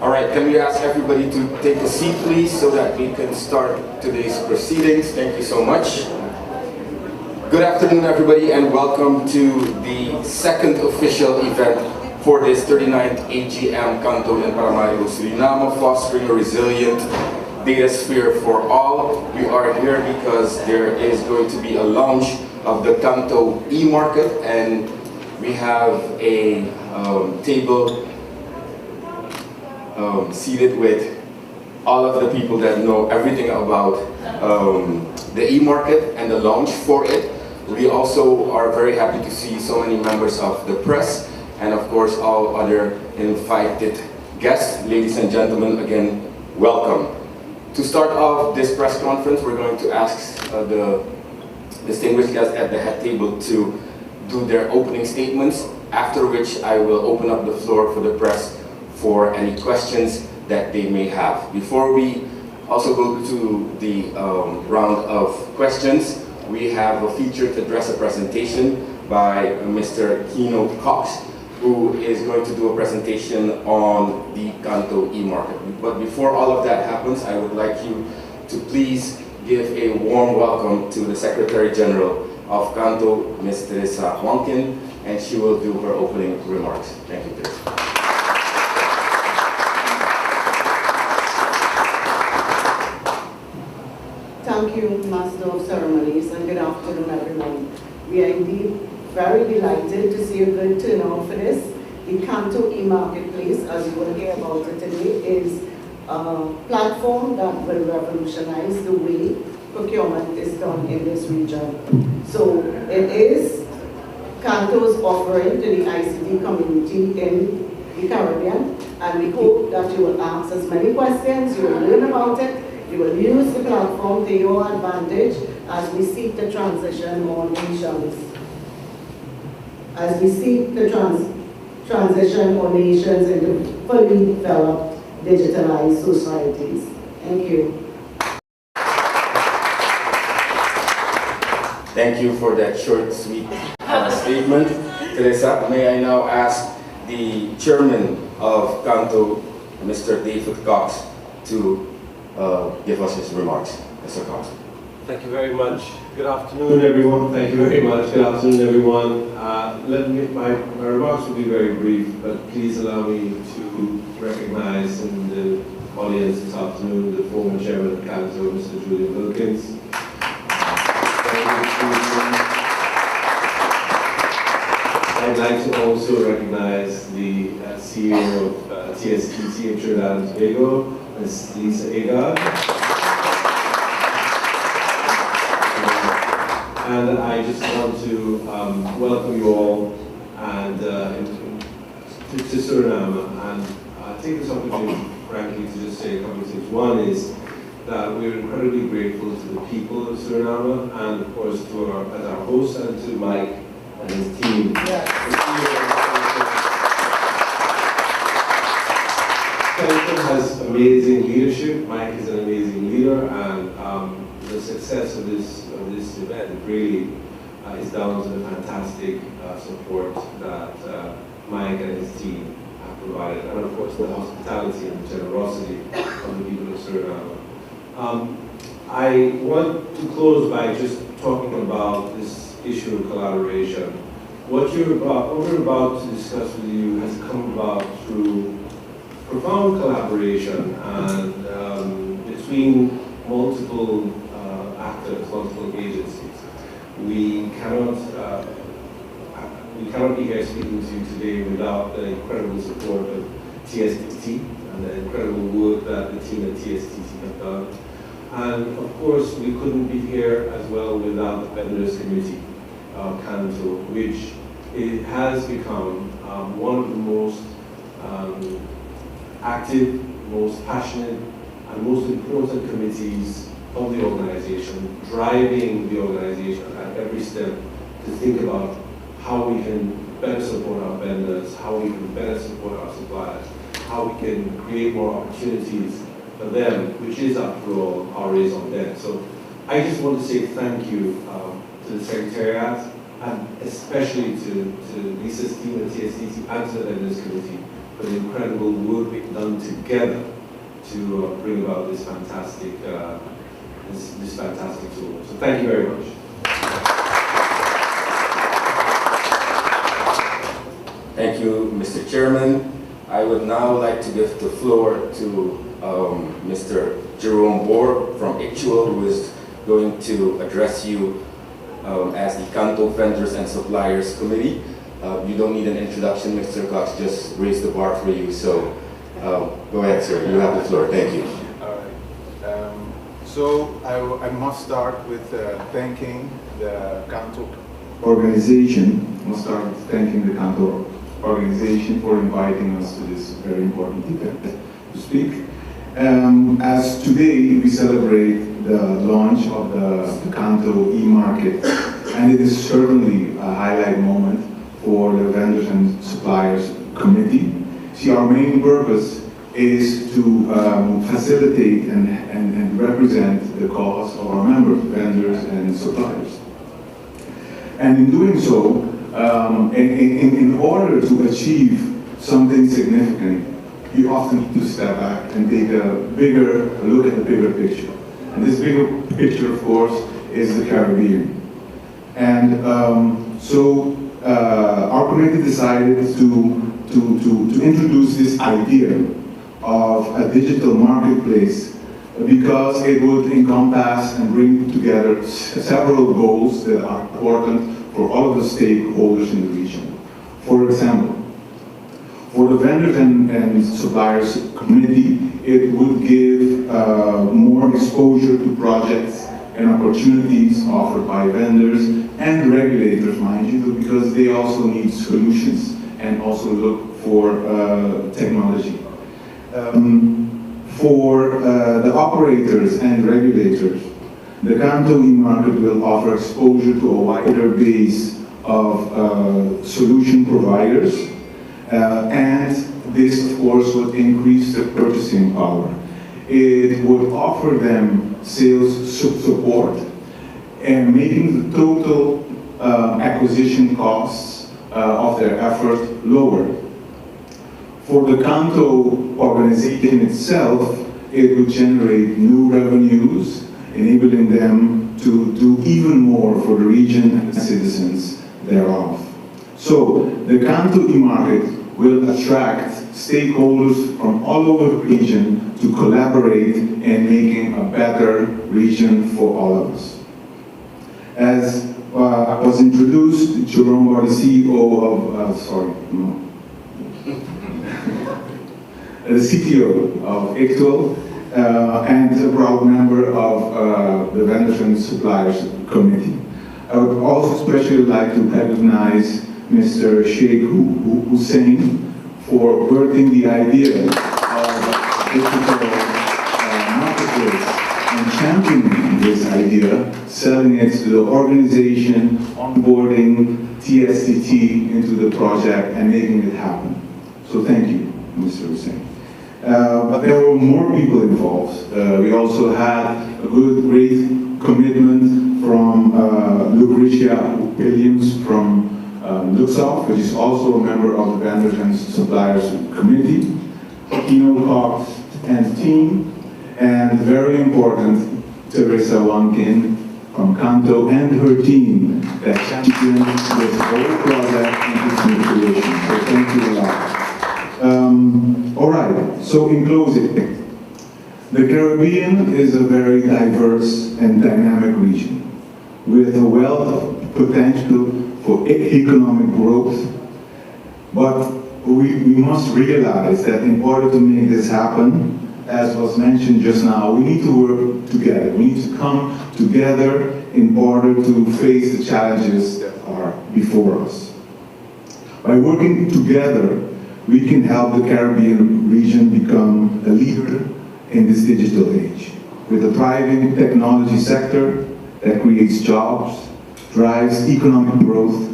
All right, can we ask everybody to take a seat, please, so that we can start today's proceedings? Thank you so much. Good afternoon, everybody, and welcome to the second official event for this 39th AGM CANTO eMarket Suriname, fostering a resilient data sphere for all. We are here because there is going to be a launch of the CANTO eMarket, and we have a table seated with all of the people that know everything about the eMarket and the launch for it. We also are very happy to see so many members of the press and of course all other invited guests. Ladies and gentlemen, again, welcome. To start off this press conference, we're going to ask the distinguished guests at the head table to do their opening statements, after which I will open up the floor for the press for any questions that they may have. Before we also go to the round of questions, we have a featured address presentation by Mr. Kino Cox, who is going to do a presentation on the CANTO eMarket. But before all of that happens, I would like you to please give a warm welcome to the Secretary General of CANTO, Ms. Teresa Wonkin, and she will do her opening remarks. Thank you, Teresa. Thank you, Master of Ceremonies, and good afternoon, everyone. We are indeed very delighted to see a good turnout for this. The CANTO eMarketplace, as you will hear about it today, is a platform that will revolutionize the way procurement is done in this region. So it is CANTO's offering to the ICT community in the Caribbean, and we hope that you will ask as many questions, you will learn about it, you will use the platform to your advantage as we seek to transition more nations. As we seek to transition more nations into fully developed, digitalized societies. Thank you. Thank you for that short, sweet statement. Teresa, may I now ask the chairman of CANTO, Mr. David Cox, to give us his remarks. Mr. Cox. Thank you very much. Good afternoon, everyone. Thank you very much. Good afternoon, everyone. My remarks will be very brief, but please allow me to recognize in the audience this afternoon the former chairman of CANTO, Mr. Julian Wilkins. I'd like to also recognize the CEO of TSTT in Trinidad and Tobago, Ms. Lisa Agard. And I just want to welcome you all and to Suriname, and take this opportunity, frankly, to just say a couple of things. One is that we're incredibly grateful to the people of Suriname, and of course to as our host, and to Mike and his team. CANTO has amazing leadership. Mike is an amazing leader, and the success of this event really is down to the fantastic support that Mike and his team have provided, and of course the hospitality and the generosity of the people of Suriname. I want to close by just talking about this issue of collaboration. What we're about to discuss with you has come about through profound collaboration and between multiple actors, multiple agencies. We cannot be here speaking to you today without the incredible support of TSTT and the incredible work that the team at TSTT have done. And of course, we couldn't be here as well without the vendors community of CANTO, which it has become one of the most active, most passionate, and most important committees of the organization, driving the organization at every step to think about how we can better support our vendors, how we can better support our suppliers, how we can create more opportunities for them, which is, after all, our raison d'etre. So I just want to say thank you to the Secretariat, and especially to Lisa's team at TSTT and to the Vendors Committee for the incredible work we've done together to bring about this fantastic this fantastic tool. So thank you very much. Thank you, Mr. Chairman. I would now like to give the floor to Mr. Jerome Bohr from Ictual, who is going to address you as the CANTO Vendors and Suppliers Committee. You don't need an introduction, Mr. Cox just raised the bar for you, so go ahead, sir. You have the floor. Thank you. All right. So I must start with thanking the CANTO organization. I'll start with thanking the CANTO organization for inviting us to this very important event to speak. As today we celebrate the launch of the CANTO eMarket, and it is certainly a highlight moment for the Vendors and Suppliers Committee. See, our main purpose is to facilitate and represent the cause of our members, vendors and suppliers. And in doing so, in order to achieve something significant, you often need to step back and take a look at the bigger picture. And this bigger picture, of course, is the Caribbean. And our committee decided to introduce this idea of a digital marketplace because it would encompass and bring together several goals that are important for all of the stakeholders in the region. For example, for the Vendors and Suppliers Committee, it would give more exposure to projects and opportunities offered by vendors and regulators, mind you, because they also need solutions and also look for technology. For the operators and regulators, the CANTO eMarket will offer exposure to a wider base of solution providers, and this, of course, would increase their purchasing power. It would offer them sales support and making the total acquisition costs of their effort lower. For the CANTO organization itself, it would generate new revenues, enabling them to do even more for the region and citizens thereof. So, the CANTO eMarket will attract stakeholders from all over the region to collaborate in making a better region for all of us. As I was introduced, Jerome Bohr, the CEO of, the CTO of Ictual, and a proud member of the Vendors and Suppliers Committee. I would also especially like to recognize Mr. Sheikh Hussein for birthing the idea of digital marketplace and championing this idea, selling it to the organization, onboarding TSTT into the project and making it happen. So thank you, Mr. Hussein. But there were more people involved. We also had a great commitment from Lucretia Williams from Luxoft, which is also a member of the Vendors and Suppliers Committee, Eno Cox and team, and very important, Teresa Wankin from CANTO and her team that championed this whole project into fruition. So thank you a lot. All right, so in closing, the Caribbean is a very diverse and dynamic region with a wealth of potential for economic growth, but we must realize that in order to make this happen, as was mentioned just now, we need to work together. We need to come together in order to face the challenges that are before us. By working together, we can help the Caribbean region become a leader in this digital age, with a thriving technology sector that creates jobs, drives economic growth,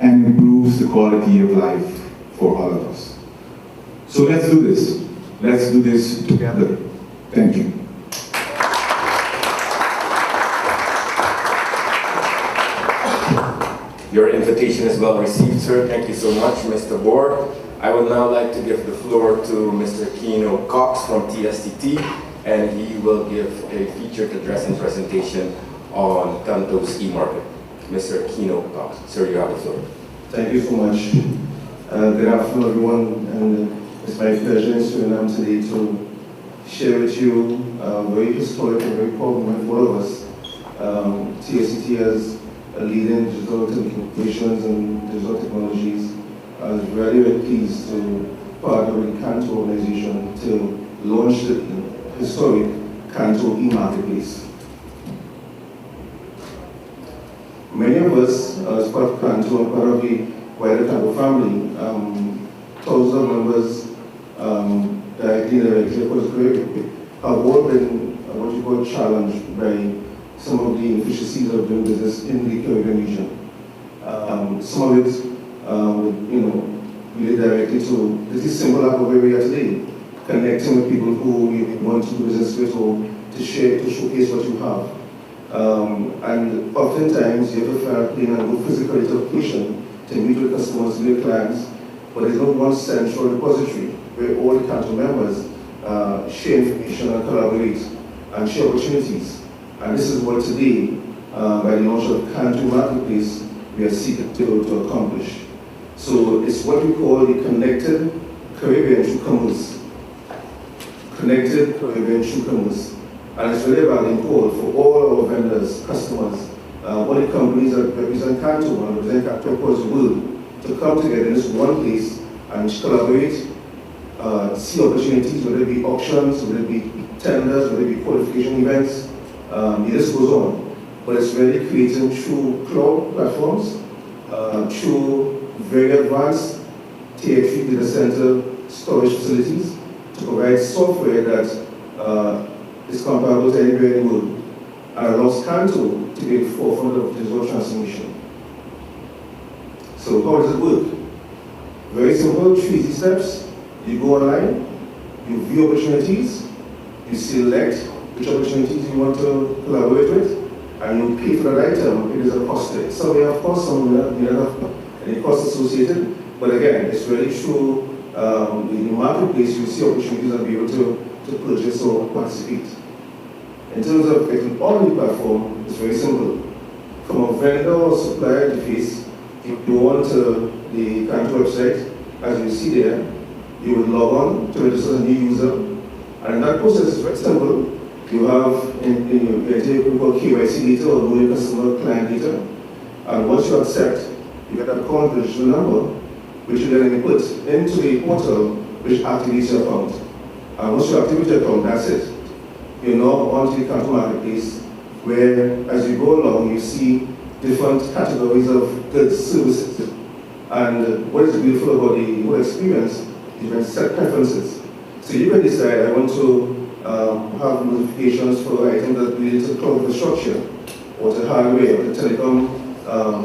and improves the quality of life for all of us. So let's do this. Let's do this together. Thank you. Your invitation is well received, sir. Thank you so much, Mr. Bohr. I would now like to give the floor to Mr. Kino Cox from TSTT, and he will give a featured address and presentation on CANTO's eMarket. Mr. Kino Cox, sir, you have the floor. Thank you so much. Good afternoon, everyone, and it's my pleasure in Suriname today to share with you a very historic and very proud moment for all of us. TSTT as a leader in digital telecommunications and digital technologies is very, very pleased to partner with the CANTO organization to launch the historic CANTO eMarketplace. Many of us, as part of CANTO and part of the wider CANTO family, thousands of members, directly and indirectly, of course, have all been what you call challenged by some of the inefficiencies of doing business in the Caribbean region. Some of it, relate directly to this simple act of where we are today, connecting with people who you want to do business with or to share, to showcase what you have. And oftentimes you have to fly a plane and go physically to a location to meet with customers, to meet clients, but there's no one central repository where all the CANTO members share information and collaborate and share opportunities. And this is what today, by the launch of CANTO eMarketplace, we are seeking to accomplish. So it's what we call the Connected Caribbean True Commerce. Connected Caribbean True Commerce. And it's really about import for all our vendors, customers, all the companies that represent CANTO and represent CANTO across the world to come together in this one place and collaborate, see opportunities, whether it be auctions, whether it be tenders, whether it be qualification events, the list goes on. But it's really creating through cloud platforms, through very advanced Tier 3 data center storage facilities to provide software that is comparable to anywhere in the world and allows CANTO to be at the forefront of digital transformation. So how does it work? Very simple, 3 easy steps. You go online, you view opportunities, you select which opportunities you want to collaborate with, and you pay for that item. It is a cost to it. Some may have cost, some may not have any cost associated, but again, it's really through the marketplace you see opportunities and be able to purchase or participate. In terms of getting on the platform, it's very simple. From a vendor or supplier interface, if you go on to the CANTO website, as you see there, you will log on to register as a new user. And that process is very simple. You have in your data we call KYC data or know your customer client data. And once you accept, you get a account registration number, which you then input into the portal, which activates your account. And once you activate your account, that's it. You're now onto the CANTO marketplace, where as you go along, you see different categories of goods, services. And what is beautiful about the whole experience, you can set preferences. So you can decide, I want to have notifications for items that relate to cloud infrastructure, or to hardware, or to telecom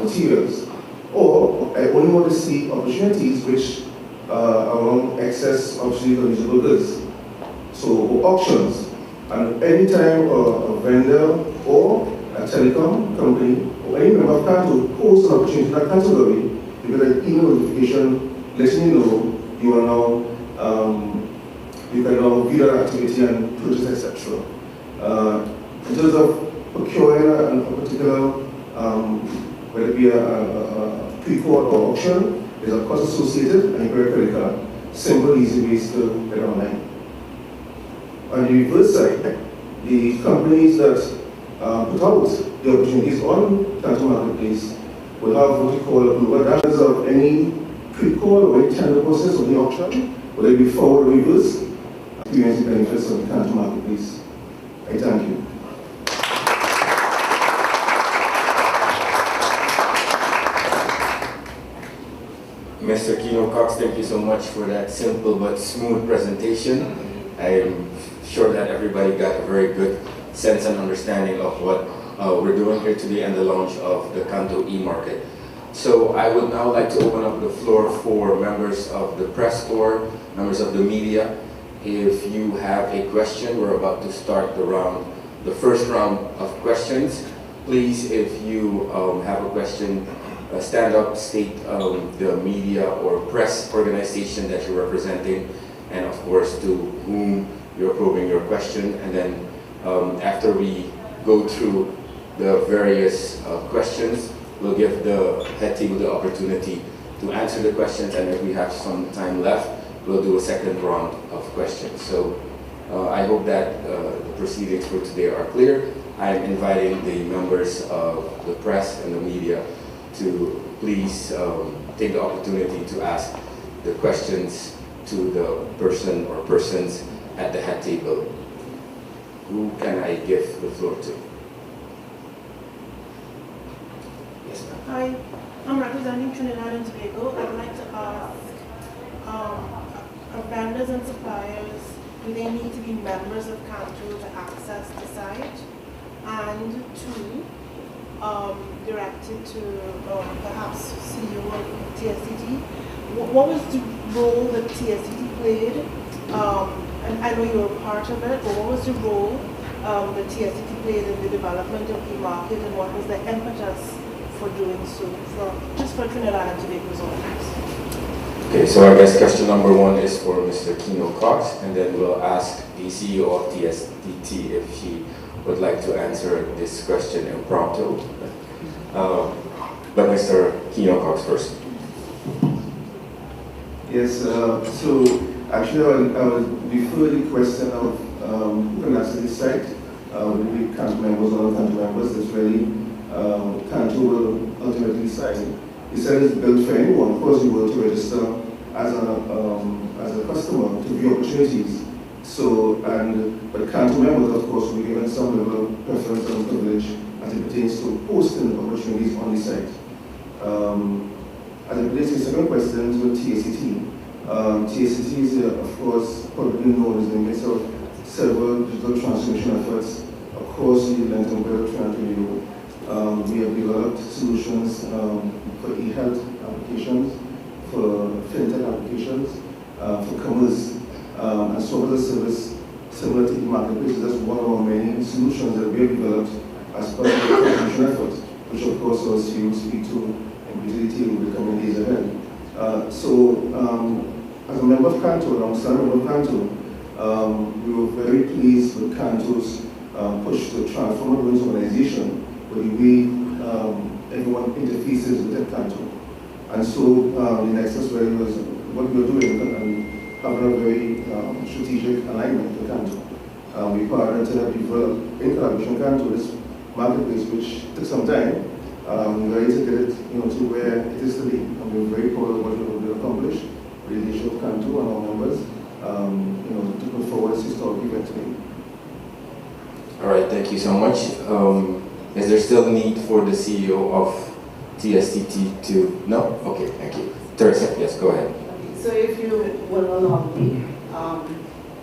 materials. Or I only want to see opportunities which are around excess of usable goods. So auctions. And anytime a vendor or a telecom company or any member of CANTO posts an opportunity in that category, you get an email notification letting you know you are now you can now view that activity and purchase, etc. In terms of procuring a particular, whether it be a pre-quote or auction, there's a cost associated and you pay a credit card. Simple, easy ways to get online. On the reverse side, the companies that put out the opportunities on CANTO Marketplace will have what we call a global dashboard of any pre-call or any tender process or any auction, whether it be forward or reverse, experience the benefits of the CANTO Marketplace. I thank you. Mr. Kino Cox, thank you so much for that simple but smooth presentation. I'm sure that everybody got a very good sense and understanding of what we're doing here today and the launch of the CANTO eMarket. So I would now like to open up the floor for members of the press or members of the media. If you have a question, we're about to start the first round of questions. Please, if you have a question, stand up, state the media or press organization that you're representing, and of course to whom you're probing your question. And then after we go through the various questions, we'll give the head table the opportunity to answer the questions, and if we have some time left, we'll do a second round of questions. So I hope that the proceedings for today are clear. I'm inviting the members of the press and the media to please take the opportunity to ask the questions to the person or persons at the head table. Who can I give the floor to? Yes, ma'am. Hi, I'm representing Trinidad and Tobago. I'd like to ask, are vendors and suppliers, do they need to be members of CANTO to access the site? And two, directed to perhaps CEO of TSTT, what was the role that TSTT played? And I know you were part of it, but what was the role that TSTT played in the development of eMarket, and what was the impetus for doing so, just for Trinidad and Tobago's audience? Okay, so I guess question number one is for Mr. Keno Cox, and then we'll ask the CEO of TSTT if she would like to answer this question impromptu. But Mr. Keno Cox first. Yes, so actually I would refer the question of who can access the site, whether the CANTO members or non-CANTO members. That's really CANTO will ultimately decide. The site is built for anyone. Of course, you will to register as a customer to view opportunities. So, but CANTO members, of course, will be given some level of preference and privilege as it pertains to posting opportunities on the site. As it relates to the second question with TSTT, TSTT is, of course, publicly known as in the midst of several digital transformation efforts across the length and breadth of Trinidad. We have developed solutions for e-health applications, for fintech applications, for commerce, and so other service similar to eMarketplace. That's one of our many solutions that we have developed as part of the transformation effort, which of course our CEO will speak to in greater detail in the coming days ahead. As a member of CANTO, alongside a member of CANTO, we were very pleased with CANTO's push to transform the organization with the way everyone interfaces with CANTO. And so the nexus really was what we were doing and having a very strategic alignment with CANTO. We partnered to help develop in collaboration with CANTO this marketplace, which took some time. We're ready to get it to where it is today. And we're very proud of what we've accomplished with the leadership of CANTO and our members to put forward this historic event today. All right, thank you so much. Is there still need for the CEO of TSTT to? No? Okay, thank you. Teresa, yes, go ahead. So if you will allow me,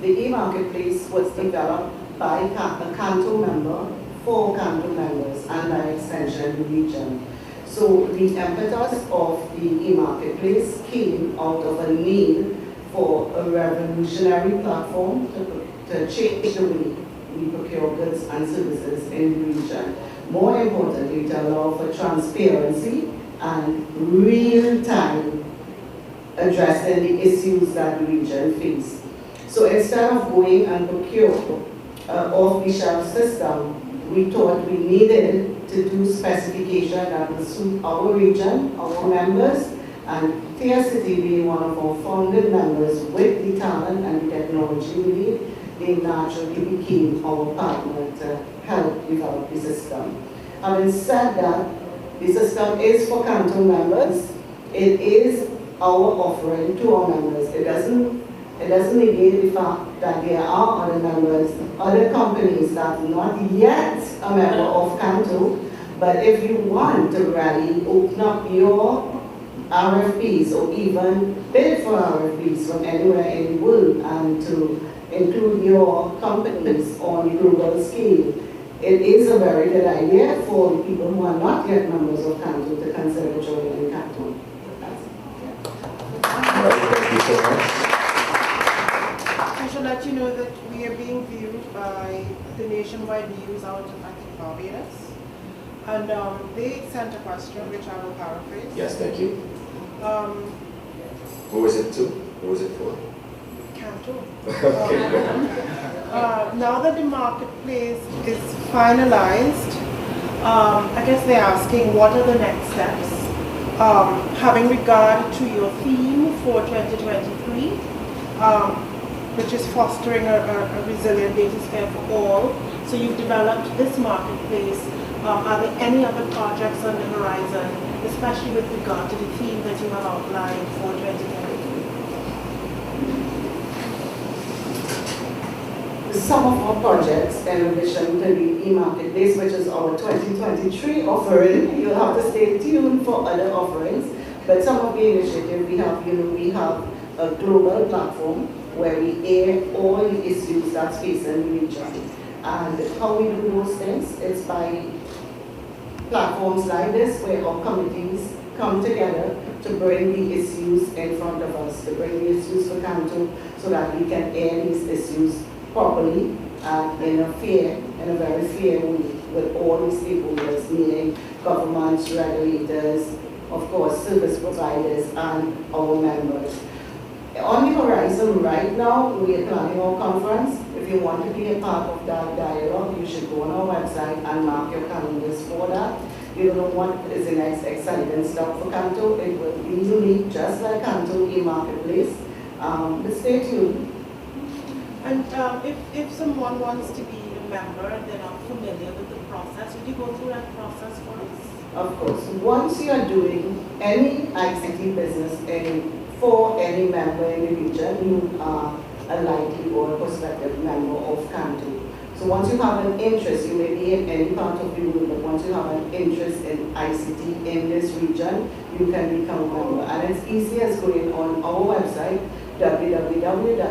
the eMarketplace was developed by a CANTO member for CANTO members and by extension the region. So the impetus of the eMarketplace came out of a need for a revolutionary platform to change the way we procure goods and services in the region. More importantly, to allow for transparency and real-time addressing the issues that the region faces. So instead of going and procure off-the-shelf system, we thought we needed to do specification that would suit our region, our members, and TSTT being one of our founding members with the talent and the technology we need, they naturally became our partner to help develop the system. Having said that, the system is for CANTO members. It is our offering to our members. It doesn't negate the fact that there are other members, other companies that are not yet a member of CANTO, but if you want to really open up your RFPs or even bid for RFPs from anywhere in the world and to include your companies on a global scale, it is a very good idea for people who are not yet members of CANTO to consider joining CANTO. All right, thank you so much. I should let you know that we are being viewed by the nationwide news out of Barbados. And they sent a question, which I will paraphrase. Yes, thank you. Um, Who was it to? Who was it for? Canto. Okay. Now that the marketplace is finalized, I guess they're asking what are the next steps? Having regard to your theme for 2023, which is fostering a resilient data sphere for all. So you've developed this marketplace. Are there any other projects on the horizon, especially with regard to the theme that you have outlined for 2023? Some of our projects, in addition to the eMarketplace, which is our 2023 offering, you'll have to stay tuned for other offerings. But some of the initiatives we have, we have a global platform where we air all the issues that's facing the region. And how we do those things is by platforms like this, where our committees come together to bring the issues in front of us, to bring the issues for CANTO, so that we can air these issues properly and in a very fair way with all the stakeholders, meaning governments, regulators, of course, service providers, and our members. On the horizon right now, we are planning our conference. If you want to be a part of that dialogue, you should go on our website and mark your calendars for that. You don't know what is the next exciting stuff for CANTO. It will be unique, just like CANTO eMarketplace. But stay tuned. And if someone wants to be a member and they're not familiar with the process, would you go through that process for us? Of course, once you are doing any ICT business for any member in the region, you are a likely or a prospective member of CANTO. So once you have an interest, you may be in any part of the world, but once you have an interest in ICT in this region, you can become a member. And it's easy as going on our website, www.canto.org,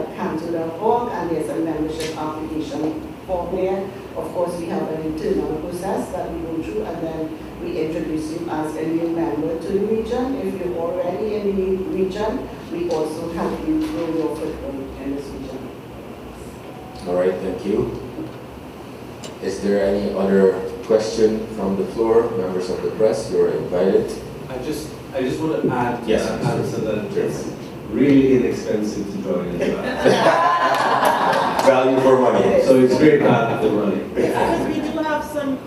and there's a membership application form there. Of course, we have an internal process that we go through, and then we introduce you as a new member to the region. If you're already in the region, we also help you grow your foothold in this region. All right, thank you. Is there any other question from the floor? Members of the press, you're invited. I just want to add, Yes, so that it's really inexpensive to join as well. Value for money. So it's great value for money. Because we do have some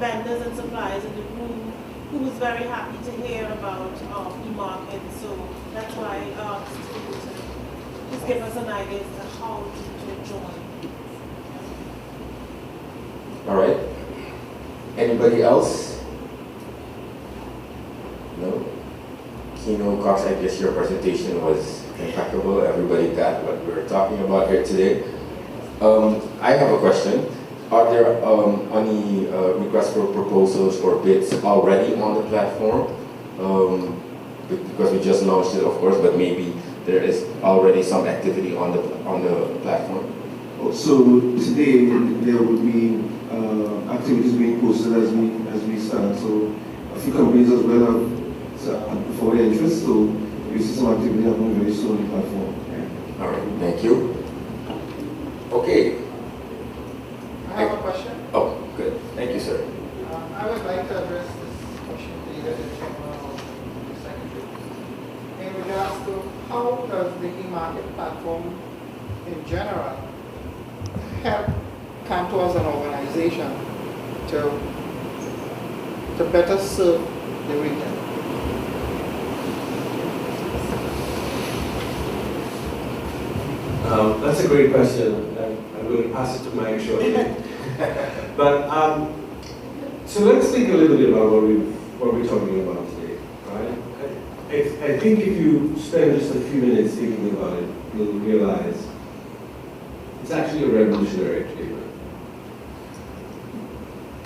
vendors and suppliers in the room who was very happy to hear about eMarket. So that's why I asked you to just give us an idea as to how to join. All right. Anybody else? No? Kino Cox, I guess your presentation was impeccable. Everybody got what we're talking about here today. I have a question. Are there any requests for proposals or bids already on the platform? Because we just launched it, of course, but maybe there is already some activity on the platform. So today there will be activities being posted as we start. So a few companies as well have for their interest. So you see some activity happening very soon on the platform. Yeah. All right, thank you. Okay. I have a question. Oh, good. Thank you, sir. I would like to address this question to either the chairman or the secretary. In regards to how does the eMarket platform in general help CANTO as an organization to better serve the region? That's a great question. I'm going to pass it to Mike shortly. But so let's think a little bit about what we're talking about today, right? I think if you spend just a few minutes thinking about it, you'll realize it's actually a revolutionary achievement.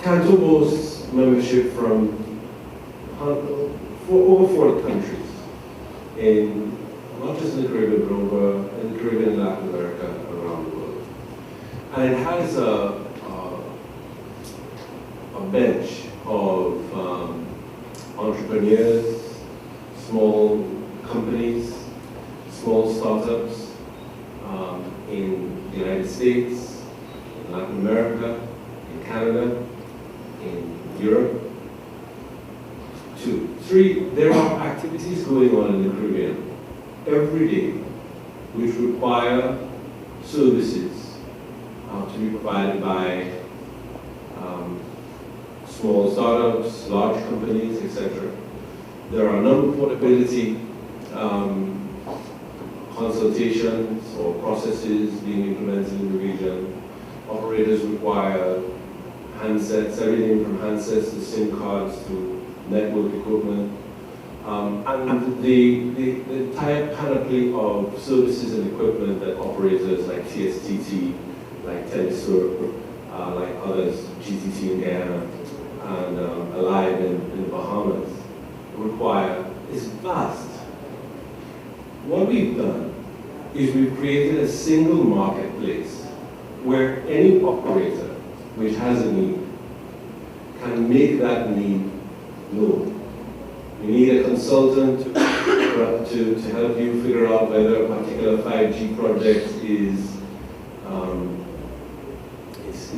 CANTO boasts membership from over 40 countries in not just in the Caribbean, but over in the Caribbean and Latin America, around the world. And it has a bench of entrepreneurs, small companies, small startups in the United States, in Latin America, in Canada, Europe. 2. 3, there are activities going on in the Caribbean every day which require services to be provided by small startups, large companies, etc. There are non-portability consultations or processes being implemented in the region. Operators require handsets, everything from handsets to SIM cards to network equipment. And the entire panoply of services and equipment that operators like TSTT, like Telesur, like others, GTT in Guyana, and Alive in the Bahamas, require is vast. What we've done is we've created a single marketplace where any operator which has a need can make that need known. You need a consultant to help you figure out whether a particular 5G project is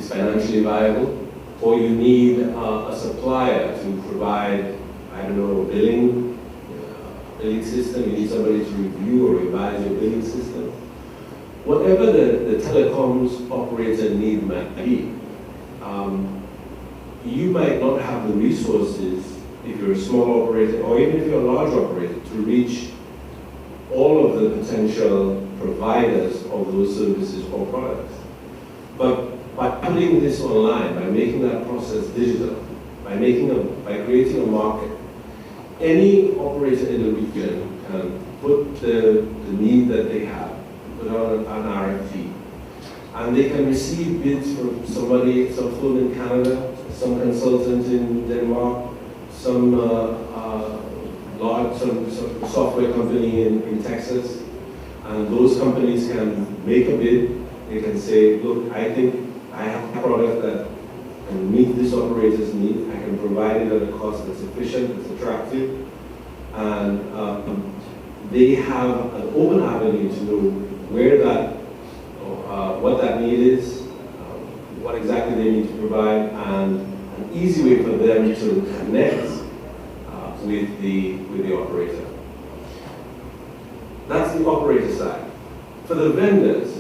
financially viable, or you need a supplier to provide, I don't know, a billing system. You need somebody to review or revise your billing system. Whatever the telecoms operator need might be, you might not have the resources if you're a small operator, or even if you're a large operator, to reach all of the potential providers of those services or products. But by putting this online, by making that process digital, by creating a market, any operator in the region can put the need that they have, put out an RFP, and they can receive bids from somebody, some firm in Canada, some consultant in Denmark, some software company in Texas, and those companies can make a bid. They can say, look, I think I have a product that can meet this operator's need. I can provide it at a cost that's efficient, that's attractive, and they have an open avenue to know where that, what that need is, what exactly they need to provide, and an easy way for them to connect with the operator. That's the operator side. For the vendors,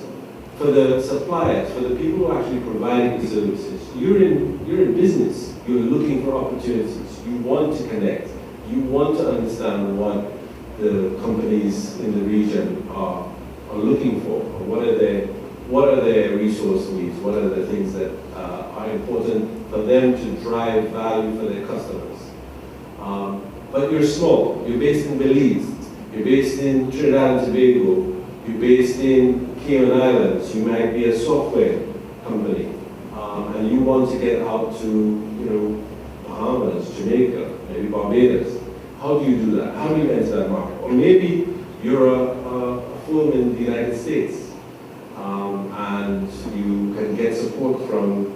for the suppliers, for the people who are actually providing the services, you're in business. You're looking for opportunities. You want to connect. You want to understand what the companies in the region are looking for. Or what are their resource needs? What are the things that are important for them to drive value for their customers? But you're small. You're based in Belize. You're based in Trinidad and Tobago. You're based in Cayman Islands. You might be a software company, and you want to get out to, Bahamas, Jamaica, maybe Barbados. How do you do that? How do you enter that market? Or maybe you're a firm in the United States, and you can get support from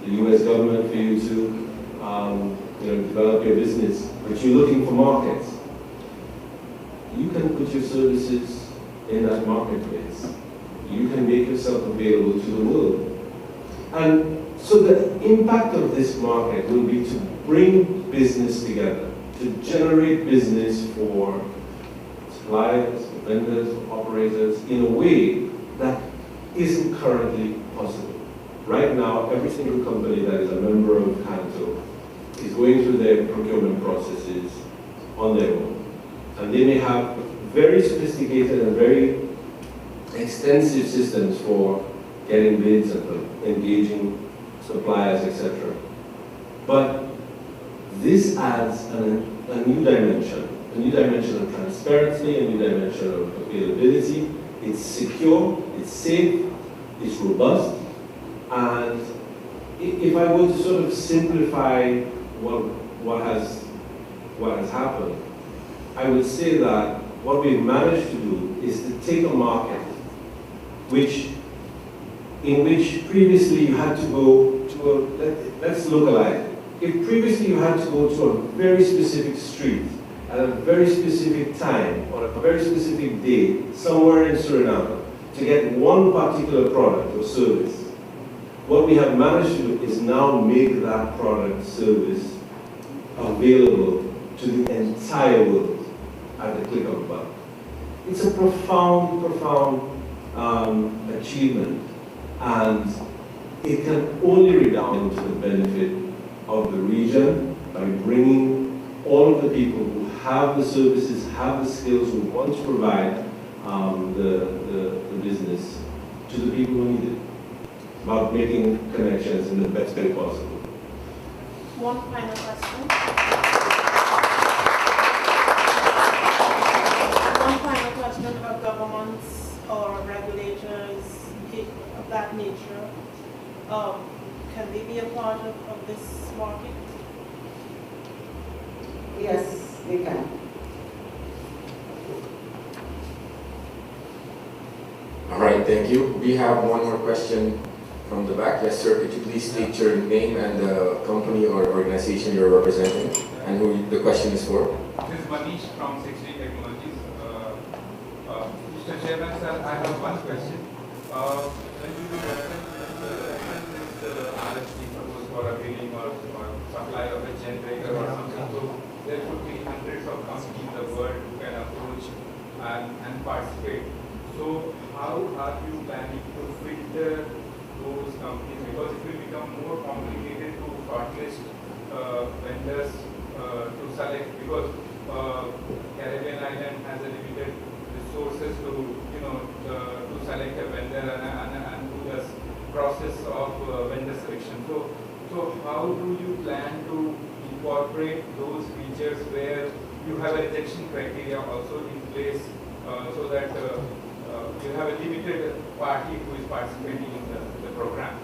the U.S. government for you to, develop your business, but you're looking for markets. You can put your services in that marketplace. You can make yourself available to the world. And so the impact of this market will be to bring business together, to generate business for suppliers, vendors, operators in a way that isn't currently possible. Right now, every single company that is a member of CANTO is going through their procurement processes on their own. And they may have very sophisticated and very extensive systems for getting bids and for engaging suppliers, etc. But this adds a new dimension of transparency, a new dimension of availability. It's secure, it's safe, it's robust, and if I were to sort of simplify what has happened, I would say that what we've managed to do is to take a market in which previously you had to go to let's localize it. If previously you had to go to a very specific street at a very specific time on a very specific day somewhere in Suriname to get one particular product or service, What we have managed to do is now make that product service available to the entire world at the click of a button. It's a profound, profound achievement, and it can only redound to the benefit of the region by bringing all of the people who have the services, have the skills, who want to provide the business to the people who need it. It's about making connections in the best way possible. One final question. One final question of governments or regulators of that nature. Can they be a part of this market? Yes, they can. All right, thank you. We have one more question from the back. Yes, sir. Could you please state your name and the company or organization you're representing and who the question is for? This is Manish from 60 Technologies. Mr. Chairman, sir, I have one question. When you do reference this RFP proposed for a bidding or supply of a generator or something, so there could be hundreds of companies in the world who can approach and participate. So how are you planning to filter those companies? Because it will become more complicated to shortlist vendors to select, because Caribbean island has a limited resources to to select a vendor and do this process of vendor selection. So how do you plan to incorporate those features where you have a rejection criteria also in place so that you have a limited party who is participating in the program?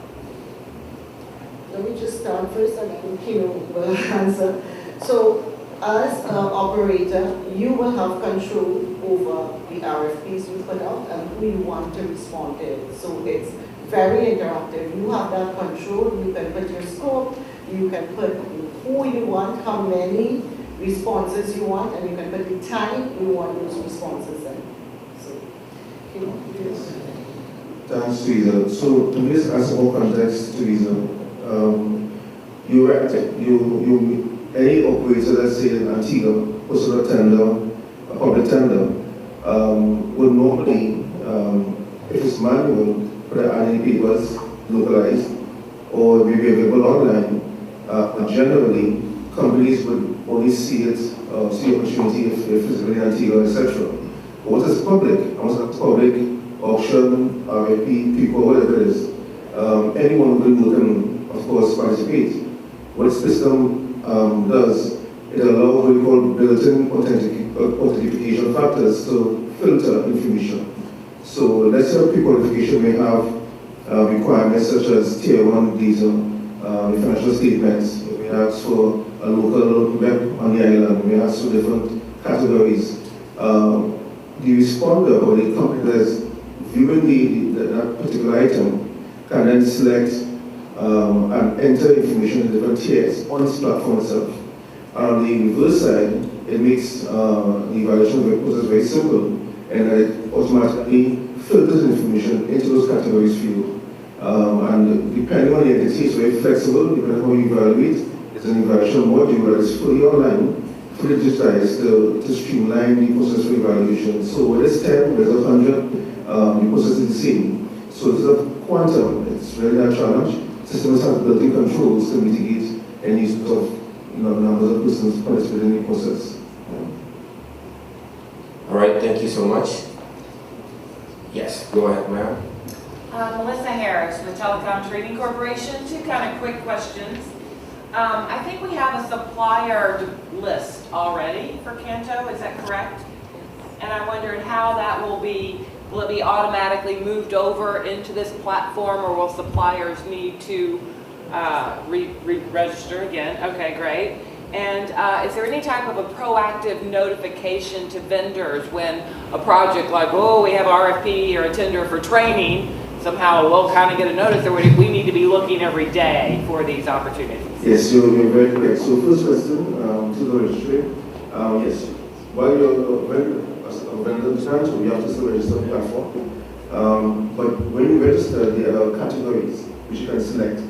Let me just start first and then Kino will answer. So as an operator, you will have control over the RFPs you put out and who you want to respond to it. So it's very interactive. You have that control. You can put your scope, you can put who you want, how many responses you want, and you can put the time you want those responses in. So, Kino, yes. Thanks, Teresa. So to this as more context, Teresa, any operator, let's say in Antigua, puts out a tender, a public tender, would normally, if it's manual, put out any papers, localized, or maybe available online. Generally, companies would only see it, see opportunity if it's in Antigua, etc. But what is public? Almost like public auction, RFP, people, whatever it is. Anyone who can, of course, participate. What the system does, it allows what we call built-in authentication factors to filter information. So let's say pre-qualification may have requirements such as tier 1 data, financial statements. We ask for a local web on the island. We ask for different categories. The responder or the company that's viewing that particular item can then select and enter information in different tiers on this platform itself. On the reverse side, it makes the evaluation process very simple, and it automatically filters information into those categories for you. And depending on the entity, it's very flexible, depending on how you evaluate. It's an evaluation module that is fully online, fully digitized to streamline the process for evaluation. So whether it's 10, whether it's 100, the process is the same. So this is a quantum, it's really a challenge. Systems have built-in controls to mitigate any sort of numbers of persons participating in the process. All right, thank you so much. Yes, go ahead, ma'am. Melissa Harris with Telecom Trading Corporation. Two kind of quick questions. I think we have a supplier list already for CANTO, is that correct? And I wondered how that will be. Will it be automatically moved over into this platform, or will suppliers need to re-register again? Okay, great. And is there any type of a proactive notification to vendors when a project like, oh, we have RFP or a tender for training, somehow we'll kind of get a notice that we need to be looking every day for these opportunities? Yes, you're very correct. So first question, to the registry. Yes, while you're vendor you have to still register on the platform. But when you register, there are categories. which you can select.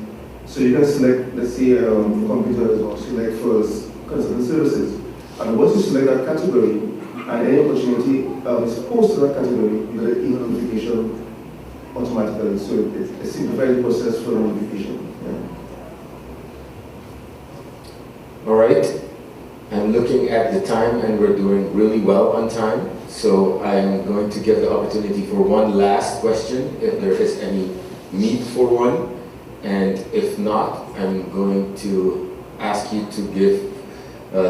So you can select, let's say, computers, or select first consultant services. And once you select that category, and any opportunity is posted to that category, you get an email notification automatically. So it simplifies the process for notification. All right. I'm looking at the time and we're doing really well on time. So I'm going to give the opportunity for one last question, if there is any need for one. And if not, I'm going to ask you to give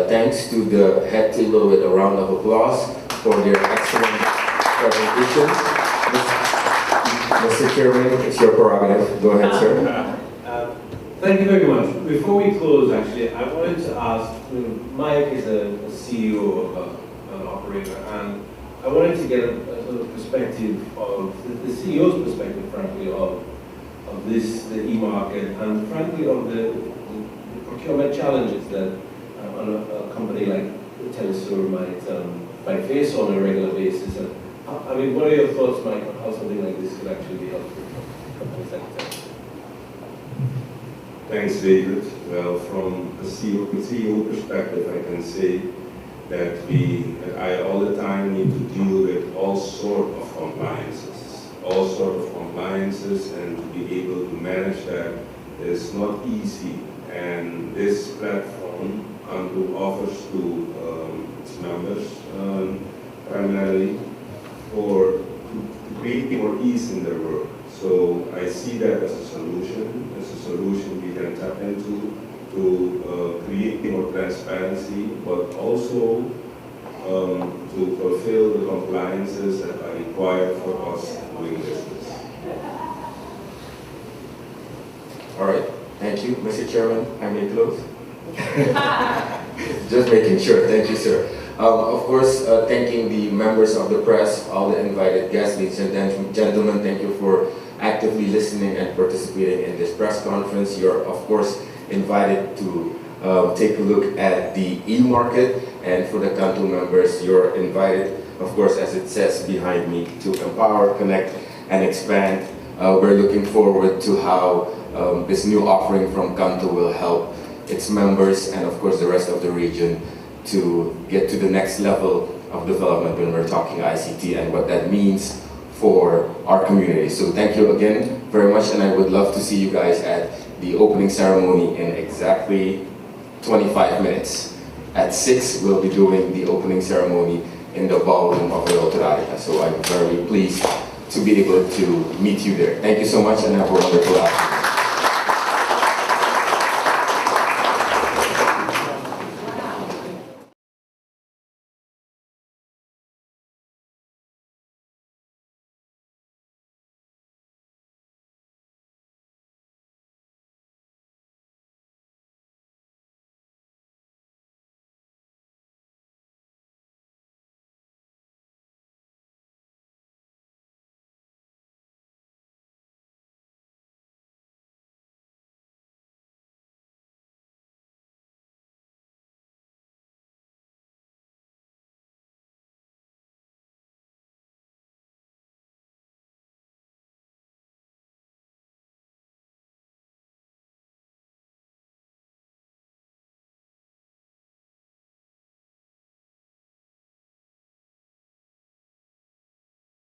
thanks to the head table with a round of applause for their excellent presentation. Mr. Chairman, it's your prerogative. Go ahead, sir. Thank you very much. Before we close, actually, I wanted to ask, Mike is a CEO of an operator, and I wanted to get a sort of perspective of the CEO's perspective, frankly, of this, the e-market, and frankly of the procurement challenges that a company like Telesur might face on a regular basis. And, I mean, what are your thoughts, Mike, on how something like this could actually be helpful for companies like that? Thanks, David. Well, from a CEO perspective, I can say that I all the time need to deal with all sort of compliances, and to be able to manage that is not easy. And this platform offers to its members primarily to create more ease in their work. So I see that as a solution we can tap into to create more transparency, but also to fulfill the compliances that are required for us doing business. All right, thank you, Mr. Chairman. I may close. Just making sure. Thank you, sir. Of course, thanking the members of the press, all the invited guests, ladies and gentlemen, thank you for actively listening and participating in this press conference. You're, of course, invited to take a look at the e-market, and for the CANTO members, you're invited, of course, as it says behind me, to empower, connect, and expand. We're looking forward to how this new offering from CANTO will help its members and, of course, the rest of the region to get to the next level of development when we're talking ICT and what that means for our community. So thank you again very much, and I would love to see you guys at the opening ceremony in exactly 25 minutes. At 6, we'll be doing the opening ceremony in the ballroom of the Autorarica. So I'm very pleased to be able to meet you there. Thank you so much, and have a wonderful afternoon.